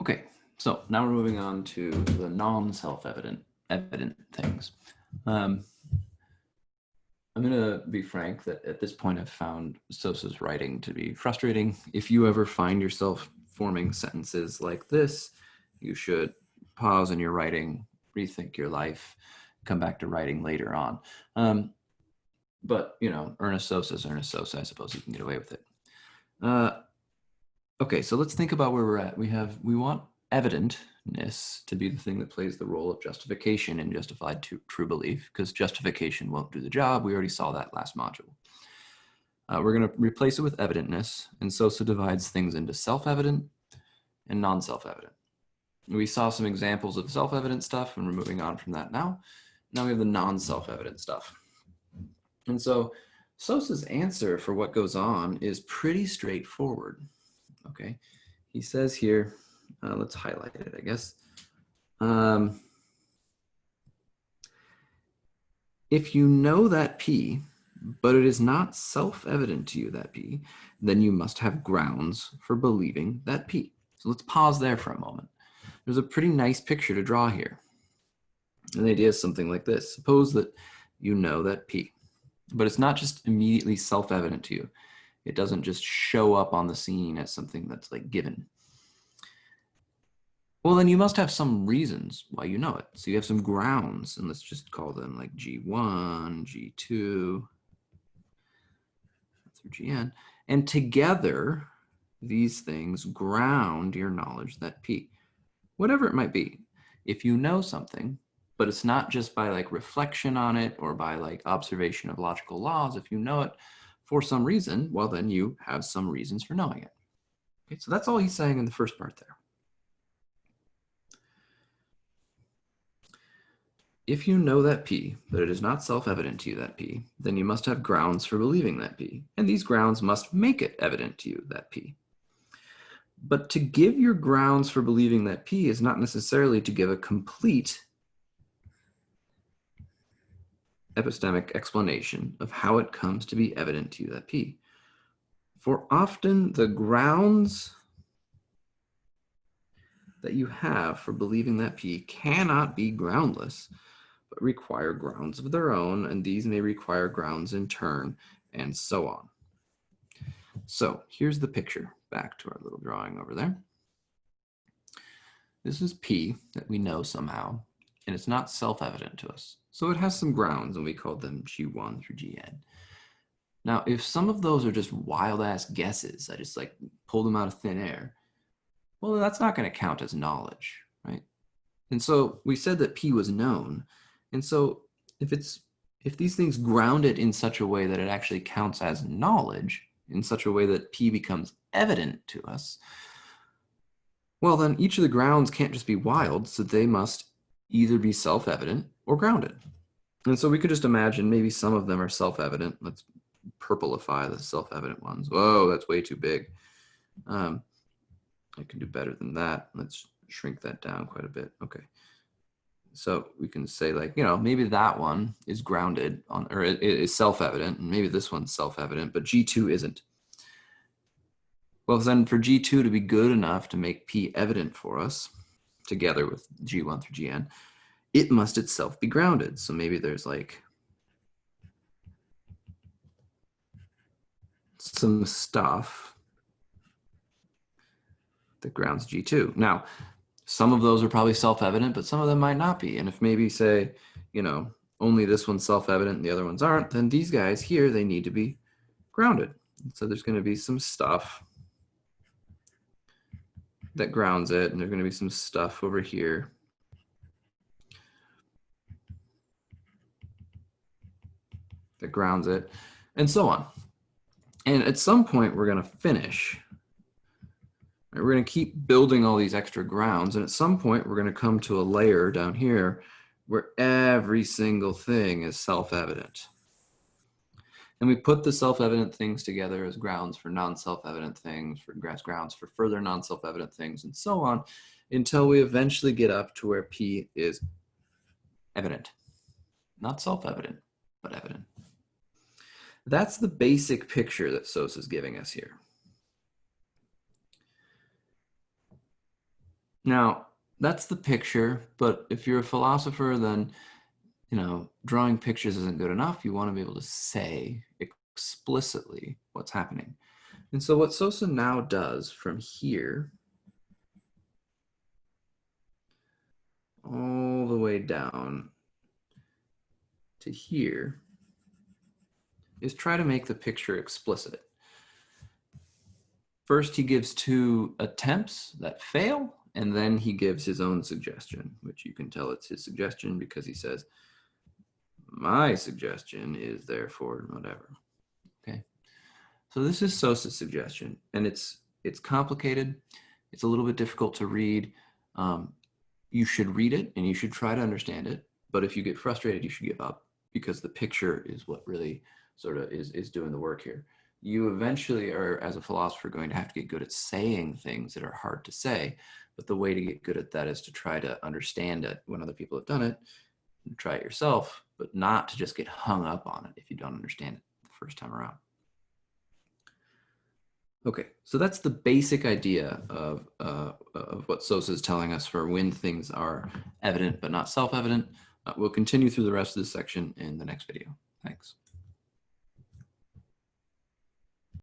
Okay, so now we're moving on to the non-self-evident things. I'm going to be frank that at this point I've found Sosa's writing to be frustrating. If you ever find yourself forming sentences like this, you should pause in your writing, rethink your life, come back to writing later on. But, you know, Ernest Sosa's Ernest Sosa. I suppose you can get away with it. Okay, so let's think about where we're at. We want evidentness to be the thing that plays the role of justification in justified true belief, because justification won't do the job. We already saw that last module. We're going to replace it with evidentness, and Sosa divides things into self-evident and non-self-evident. We saw some examples of self-evident stuff, and we're moving on from that now. Now we have the non-self-evident stuff. And so Sosa's answer for what goes on is pretty straightforward. Okay, he says here, let's highlight it, I guess. If you know that P, but it is not self-evident to you that P, then you must have grounds for believing that P. So let's pause there for a moment. There's a pretty nice picture to draw here. And the idea is something like this. Suppose that you know that P, but it's not just immediately self-evident to you. It doesn't just show up on the scene as something that's like given. Well, then you must have some reasons why you know it. So you have some grounds, and let's just call them like G1, G2, through Gn. And together, these things ground your knowledge that P. Whatever it might be, if you know something, but it's not just by like reflection on it or by like observation of logical laws, if you know it for some reason, well, then you have some reasons for knowing it. Okay, so that's all he's saying in the first part there. If you know that P, but it is not self-evident to you that P, then you must have grounds for believing that P, and these grounds must make it evident to you that P. But to give your grounds for believing that P is not necessarily to give a complete epistemic explanation of how it comes to be evident to you that P. For often the grounds that you have for believing that P cannot be groundless, but require grounds of their own, and these may require grounds in turn, and so on. So here's the picture, back to our little drawing over there. This is P that we know somehow, and it's not self-evident to us. So it has some grounds, and we call them G1 through Gn. Now, if some of those are just wild-ass guesses, I just like pulled them out of thin air, well, that's not going to count as knowledge, right? And so we said that P was known. And so if these things ground it in such a way that it actually counts as knowledge, in such a way that P becomes evident to us, well, then each of the grounds can't just be wild, so they must either be self-evident or grounded. And so we could just imagine maybe some of them are self-evident. Let's purplify the self-evident ones. Whoa, that's way too big. I can do better than that. Let's shrink that down quite a bit. Okay. So we can say like, you know, maybe that one is grounded on, or it is self-evident, and maybe this one's self-evident, but G2 isn't. Well, then for G2 to be good enough to make P evident for us, together with G1 through Gn, it must itself be grounded. So maybe there's like some stuff that grounds G2. Now, some of those are probably self-evident, but some of them might not be. And if maybe say, you know, only this one's self-evident and the other ones aren't, then these guys here, they need to be grounded. So there's going to be some stuff that grounds it, and there's going to be some stuff over here that grounds it, and so on. And at some point, we're going to finish. We're going to keep building all these extra grounds, and at some point, we're going to come to a layer down here where every single thing is self-evident. And we put the self-evident things together as grounds for non-self-evident things, for grounds for further non-self-evident things, and so on, until we eventually get up to where P is evident. Not self-evident, but evident. That's the basic picture that Sosa is giving us here. Now, that's the picture, but if you're a philosopher, then, drawing pictures isn't good enough. You want to be able to say explicitly what's happening. And so what Sosa now does from here all the way down to here is try to make the picture explicit. First, he gives 2 attempts that fail, and then he gives his own suggestion, which you can tell it's his suggestion because he says, my suggestion is therefore whatever. Okay. So this is Sosa's suggestion, and it's complicated. It's a little bit difficult to read. You should read it and you should try to understand it. But if you get frustrated, you should give up because the picture is what really sort of is doing the work here. You eventually are, as a philosopher, going to have to get good at saying things that are hard to say. But the way to get good at that is to try to understand it when other people have done it, and try it yourself, but not to just get hung up on it if you don't understand it the first time around. Okay, so that's the basic idea of what Sosa is telling us for when things are evident but not self-evident. We'll continue through the rest of this section in the next video. Thanks.